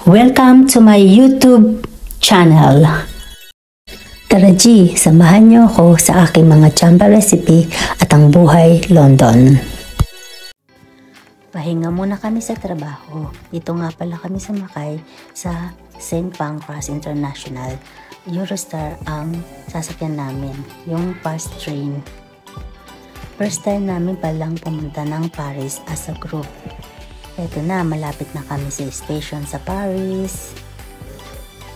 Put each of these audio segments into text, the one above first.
Welcome to my YouTube channel. Tara G, samahan niyo ako sa aking mga chamba recipe at ang buhay London. Pahinga muna kami sa trabaho. Dito nga pala kami sumakay sa St. Pancras International. Eurostar ang sasakyan namin, yung fast train. First time namin palang pumunta ng Paris as a group. Eto na, malapit na kami sa station sa Paris.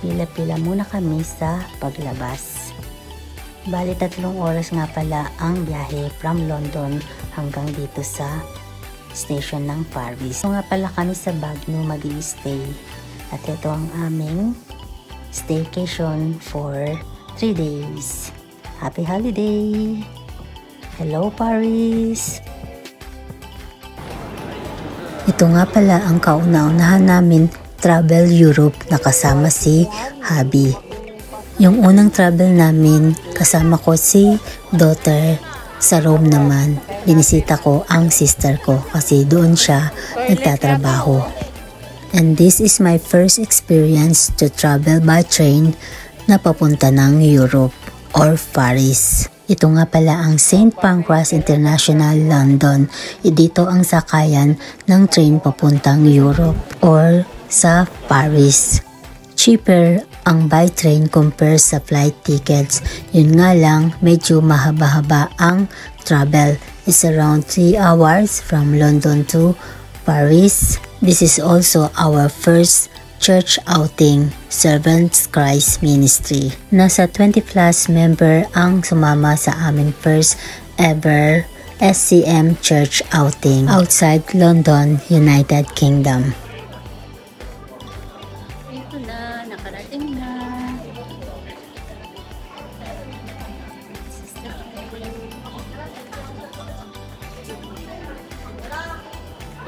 Pila-pila muna kami sa paglabas. Bali 3 oras nga pala ang biyahe from London hanggang dito sa station ng Paris. So nga pala kami sa Baguio mag-i-stay. At ito ang aming staycation for 3 days. Happy holiday! Hello Paris! Ito nga pala ang kauna-unahan namin travel Europe na kasama si Habi. Yung unang travel namin, kasama ko si daughter. Sa Rome naman, binisita ko ang sister ko kasi doon siya nagtatrabaho. And this is my first experience to travel by train na papunta ng Europe or Paris. Ito nga pala ang St. Pancras International London. Dito ang sakayan ng train papuntang Europe or sa Paris. Cheaper ang by train compare sa flight tickets. Yun nga lang, medyo mahaba-haba ang travel. It's around 3 hours from London to Paris. This is also our first church outing, Servants Christ Ministry. Nasa 20 plus member ang sumama sa aming first ever SCM church outing outside London, United Kingdom. Ito na, nakarating na.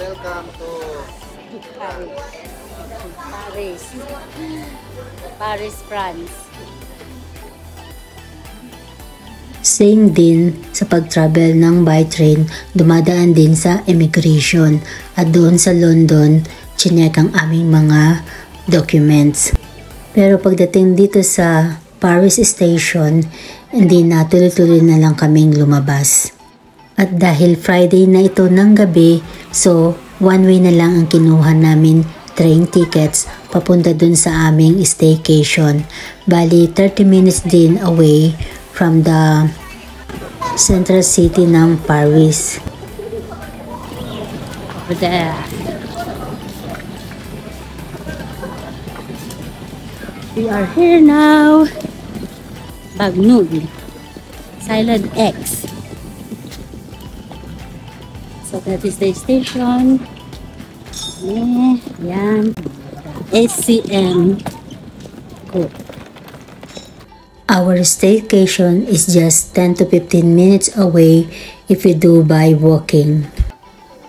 Welcome to Paris, France. Same din sa pag-travel ng by train, dumadaan din sa immigration at doon sa London, chinek ang aming mga documents. Pero pagdating dito sa Paris station, hindi na tuloy-tuloy na lang kaming lumabas. At dahil Friday na ito ng gabi, so one way na lang ang kinuha namin train tickets papunta dun sa aming staycation. Bali 30 minutes din away from the central city ng Paris. Over there. We are here now. Bagnoul. Silent X. So that is the station. Yan. SCM. Cool. Our staycation is just 10 to 15 minutes away if we do by walking.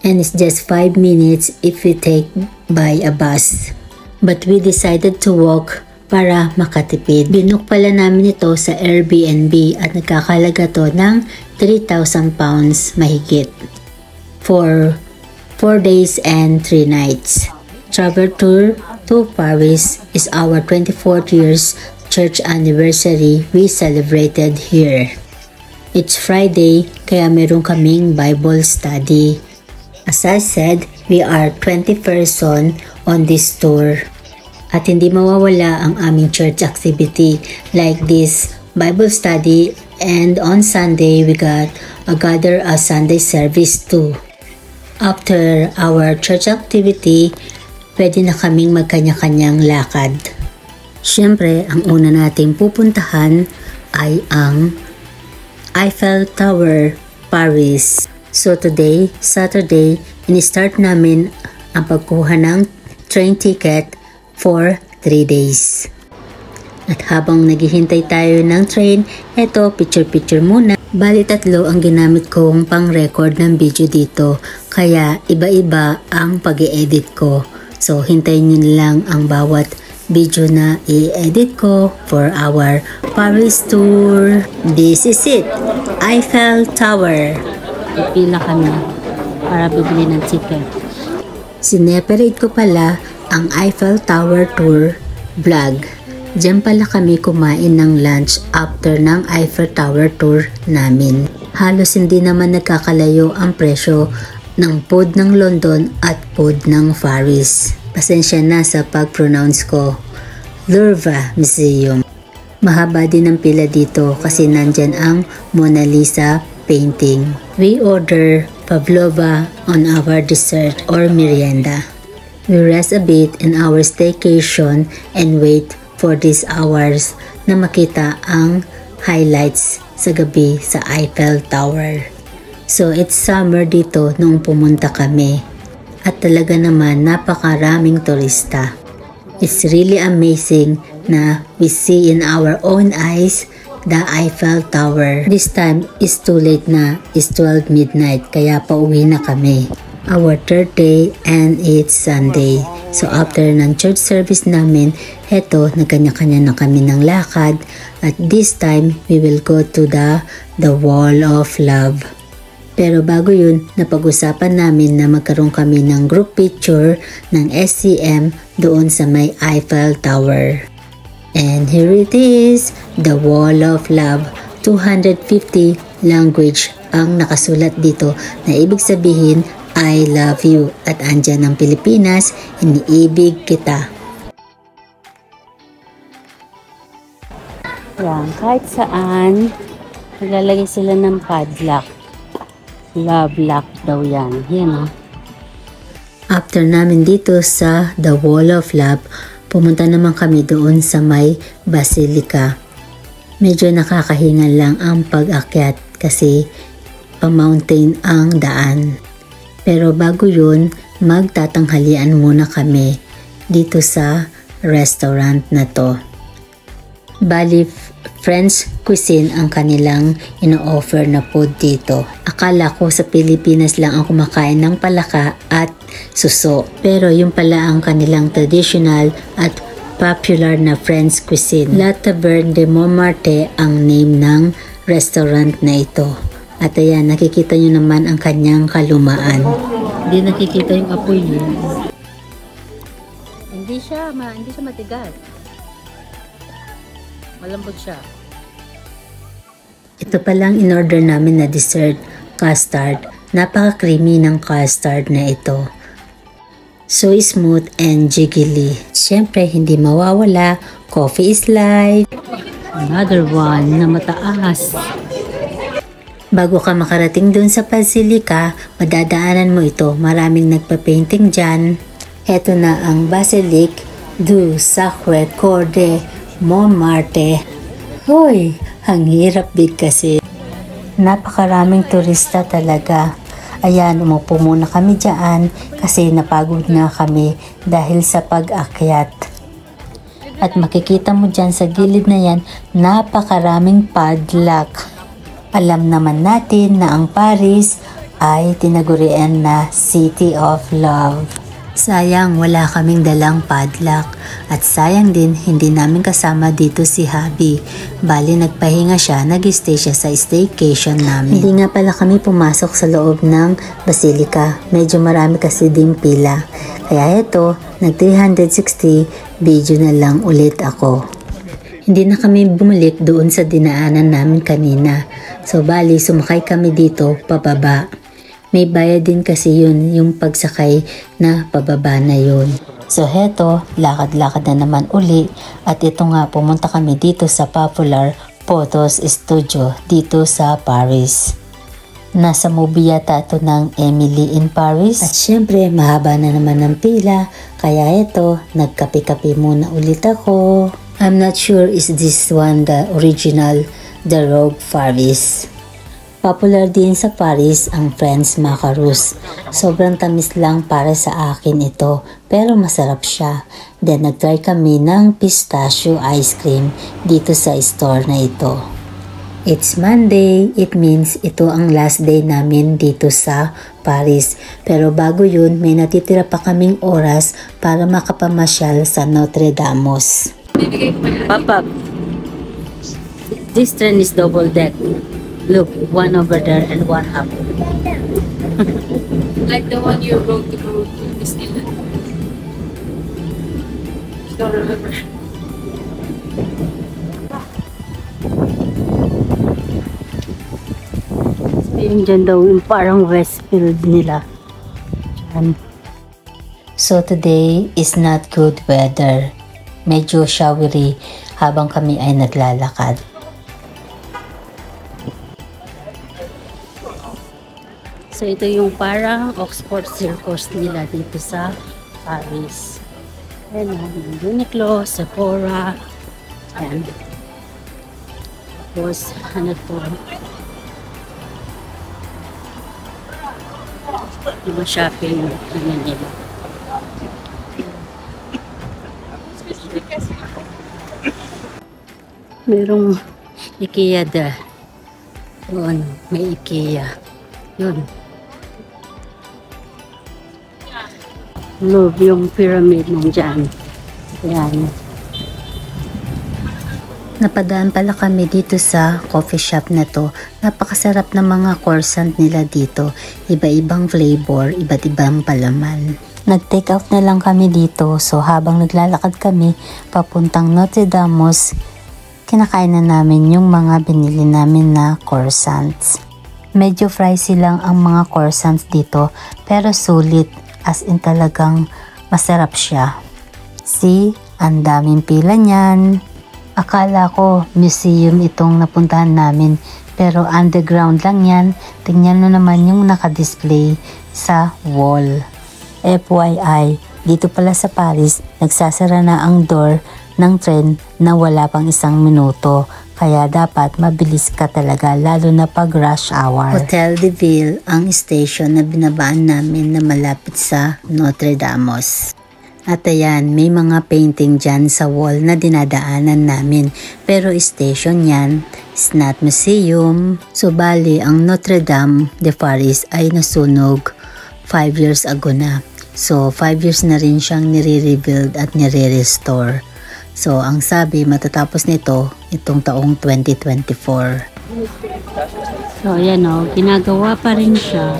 And it's just 5 minutes if we take by a bus. But we decided to walk para makatipid. Binook pala namin ito sa Airbnb at nagkakalaga to ng £3,000 mahigit. For 4 days and 3 nights. Travel tour to Paris is our 24th year's church anniversary we celebrated here. It's Friday, kaya meron kaming Bible study. As I said, we are 20 person on this tour. At hindi mawawala ang aming church activity like this Bible study, and on Sunday we got gather a Sunday service too. After our church activity, pwede na kaming magkanya-kanyang lakad. Siyempre, ang una nating pupuntahan ay ang Eiffel Tower, Paris. So today, Saturday, in-start namin ang pagkuha ng train ticket for 3 days. At habang naghihintay tayo ng train, eto picture-picture muna. Bali 3 ang ginamit kong pang-record ng video dito, kaya iba-iba ang pag-i-edit ko. So hintayin nyo lang ang bawat video na i-edit ko for our Paris tour. This is it, Eiffel Tower. Pipila kami para bibili ng ticket. Sineparate ko pala ang Eiffel Tower Tour vlog. Diyan pala kami kumain ng lunch after ng Eiffel Tower Tour namin. Halos hindi naman nagkakalayo ang presyo ng food ng London at food ng Paris. Pasensya na sa pag-pronounce ko. Louvre Museum. Mahaba din ang pila dito kasi nandyan ang Mona Lisa painting. We order pavlova on our dessert or merienda. We rest a bit in our staycation and wait for these hours na makita ang highlights sa gabi sa Eiffel Tower. So it's summer dito nung pumunta kami at talaga naman napakaraming turista. It's really amazing na we see in our own eyes the Eiffel Tower. This time is too late na, it's 12 midnight kaya pauwi na kami. Our third day and it's Sunday. So after ng church service namin, heto nagkanya-kanya na kami ng lakad at this time we will go to the Wall of Love. Pero bago yun, napag-usapan namin na magkaroon kami ng group picture ng SCM doon sa may Eiffel Tower. And here it is, the Wall of Love. 250 language ang nakasulat dito na ibig sabihin, I love you. At andyan ang Pilipinas, iniibig kita. Yan, kahit saan, naglalagay sila ng padlock. Love lock daw yan. Yan o. After namin dito sa The Wall of Love, pumunta naman kami doon sa may Basilica. Medyo nakakahingal lang ang pag-akyat kasi pa-mountain ang daan. Pero bago yun, magtatanghalian muna kami dito sa restaurant na to. Bali, French cuisine ang kanilang ino-offer na food dito. Akala ko sa Pilipinas lang ang kumakain ng palaka at suso. Pero yung pala ang kanilang traditional at popular na French cuisine. La Taverne de Montmartre ang name ng restaurant na ito. At ayan, nakikita nyo naman ang kanyang kalumaan. Hindi nakikita yung apoy niya. Hindi siya matigas. Malambot siya. Ito palang in-order namin na dessert, custard. Napaka-creamy ng custard na ito. So smooth and jiggly. Siyempre, hindi mawawala. Coffee is life. Another one na mataas. Bago ka makarating dun sa Basilica, madadaanan mo ito. Maraming nagpa-painting dyan. Ito na ang Basilique du Sacré-Cœur de Montmartre. Hoy, ang hirap big kasi. Napakaraming turista talaga. Ayan, umupo muna kami dyan kasi napagod na kami dahil sa pag-akyat. At makikita mo dyan sa gilid na yan, napakaraming padlock. Alam naman natin na ang Paris ay tinagurian na City of Love. Sayang wala kaming dalang padlock at sayang din hindi namin kasama dito si Habi. Bali nagpahinga siya, nag-stay siya sa staycation namin. Hindi nga pala kami pumasok sa loob ng Basilica. Medyo marami kasi ding pila. Kaya ito, nag 360 video na lang ulit ako. Hindi na kami bumalik doon sa dinaanan namin kanina. So bali sumakay kami dito pababa. May bayad din kasi yun, yung pagsakay na pababa na yun. So heto, lakad-lakad na naman uli at ito nga pumunta kami dito sa popular Photos Studio dito sa Paris. Nasa movie yata ito ng Emily in Paris. At syempre mahaba na naman ng pila kaya ito, nagkape-kape muna ulit ako. I'm not sure is this one the original, the Rogue Paris. Popular din sa Paris ang French macaroons. Sobrang tamis lang para sa akin ito, pero masarap siya. Then nagtry kami ng pistachio ice cream dito sa store na ito. It's Monday, it means ito ang last day namin dito sa Paris. Pero bago yun, may natitira pa kaming oras para makapamasyal sa Notre Dame. Papa, this train is double deck. Look, one over there and one up. Like the one you rode to Disneyland. Yung dyan daw yung parang Westfield nila. Dyan. So today is not good weather. Medyo showery habang kami ay naglalakad. So ito yung parang Oxford Circus nila dito sa Paris. Ayan, Uniqlo, Sephora. Ayan. Tapos ano to? Diba shopping ano nila. Merong IKEA da. Yun, may IKEA. Yun. Love yung pyramid nung dyan. Yan. Napadaan pala kami dito sa coffee shop na to. Napakasarap ng mga croissant nila dito. Iba-ibang flavor, iba't ibang palaman. Nag-take out na lang kami dito. So habang naglalakad kami papuntang Notre Dame, kinakain na namin yung mga binili namin na croissants. Medyo pricey lang ang mga croissants dito pero sulit, as in talagang masarap siya. See, ang daming pila niyan. Akala ko museum itong napuntahan namin pero underground lang yan. Tingnan mo naman yung nakadisplay sa wall. FYI, dito pala sa Paris, nagsasara na ang door ng tren na wala pang 1 minuto. Kaya dapat mabilis ka talaga lalo na pag rush hour. Hotel de Ville ang station na binabaan namin na malapit sa Notre Dame. At ayan, may mga painting dyan sa wall na dinadaanan namin. Pero station yan, it's not museum. So bali, ang Notre Dame de Paris ay nasunog 5 years ago na. So 5 years na rin siyang nire-rebuild at nire-restore. So ang sabi matatapos nito itong taong 2024. So ayan o, ginagawa pa rin siya.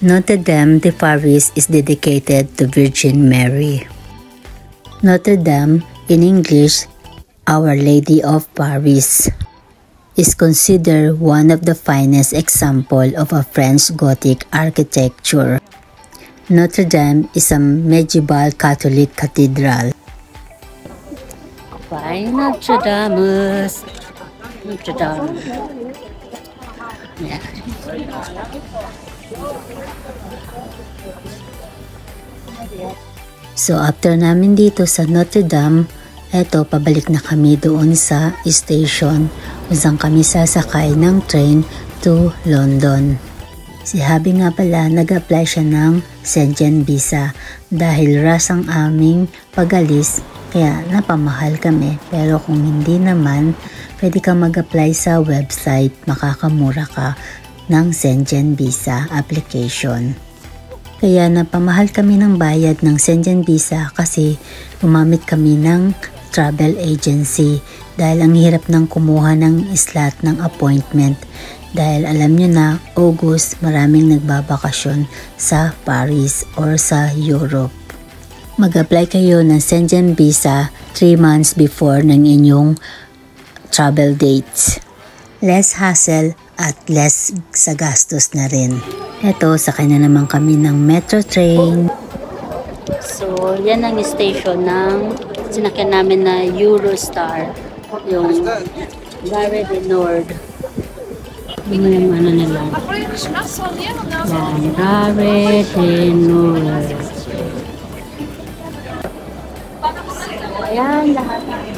Notre Dame de Paris is dedicated to Virgin Mary. Notre Dame, in English, Our Lady of Paris, is considered one of the finest example of a French Gothic architecture. Notre Dame is a medieval Catholic cathedral. By Notre Dame. Notre Dame. Yeah. So after namin dito sa Notre Dame, eto pabalik na kami doon sa station kung saan kami sasakay ng train to London. Si Habi nga pala, nag-apply siya ng Schengen visa dahil rush ang aming pag-alis kaya napamahal kami. Pero kung hindi naman, pwede kang mag-apply sa website, makakamura ka ng Schengen visa application. Kaya napamahal kami ng bayad ng Schengen visa kasi gumamit kami ng travel agency dahil ang hirap ng kumuha ng slot ng appointment. Dahil alam nyo na, August, maraming nagbabakasyon sa Paris or sa Europe. Mag-apply kayo ng Schengen visa 3 months before ng inyong travel dates. Less hassle at less sa gastos na rin. Eto, sakay na naman kami ng metro train. So, yan ang station ng sinakyan namin na Eurostar. Yung Gare du Nord. Yung ano nila. Yan, Gare du Nord. Ayan, lahat namin.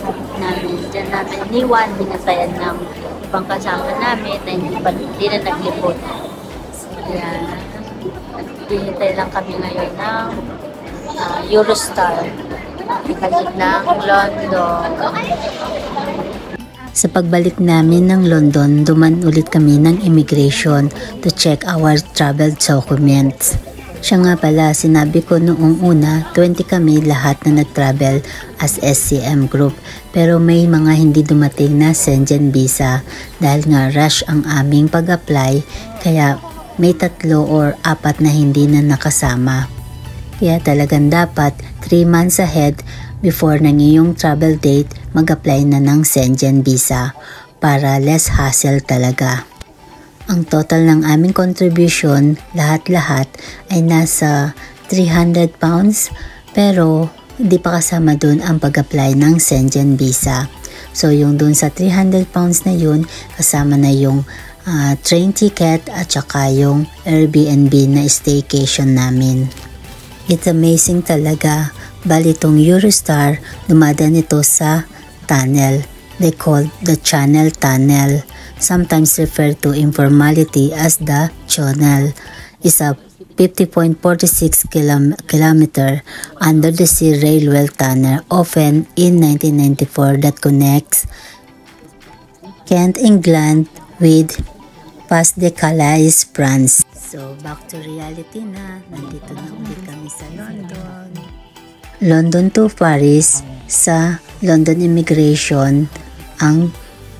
Diyan namin iniwan, binatayan ng ibang kasama namin na hindi na naglipot. Ayan. Naghihintay lang kami ngayon ng Eurostar. Balik ng London. Sa pagbalik namin ng London, duman ulit kami ng immigration to check our travel documents. Siya nga pala, sinabi ko noong una, 20 kami lahat na nag-travel as SCM group. Pero may mga hindi dumating na Schengen visa dahil nga rush ang aming pag-apply, kaya may 3 or 4 na hindi na nakasama. Kaya talagang dapat 3 months ahead before ng iyong travel date mag-apply na ng Schengen visa para less hassle talaga. Ang total ng aming contribution, lahat-lahat ay nasa 300 pounds pero hindi pa kasama dun ang pag-apply ng Schengen visa. So yung dun sa 300 pounds na yun, kasama na yung train ticket at saka yung Airbnb na staycation namin. It's amazing talaga. Bali itong Eurostar, dumadaan ito sa tunnel. They call the Channel Tunnel, sometimes referred to informality as the Channel. Is a 50.46 kilometer under the sea railway tunnel opened in 1994 that connects Kent, England with Pas de Calais, France. So back to reality na, nandito na ulit kami sa London to Paris. Sa London Immigration ang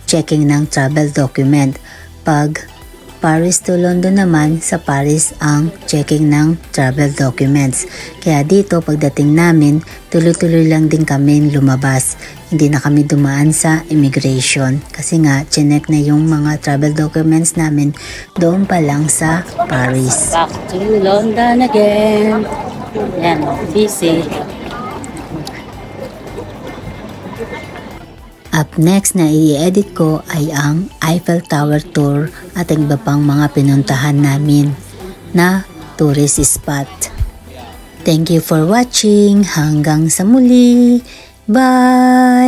checking ng travel document. Pag Paris to London naman, sa Paris ang checking ng travel documents. Kaya dito pagdating namin, tuloy-tuloy lang din kami lumabas. Hindi na kami dumaan sa immigration. Kasi nga, chinek na yung mga travel documents namin doon pa lang sa Paris. Back to London again. Yan, busy. Up next na i-edit ko ay ang Eiffel Tower Tour at iba pang mga pinuntahan namin na tourist spot. Thank you for watching. Hanggang sa muli. Bye!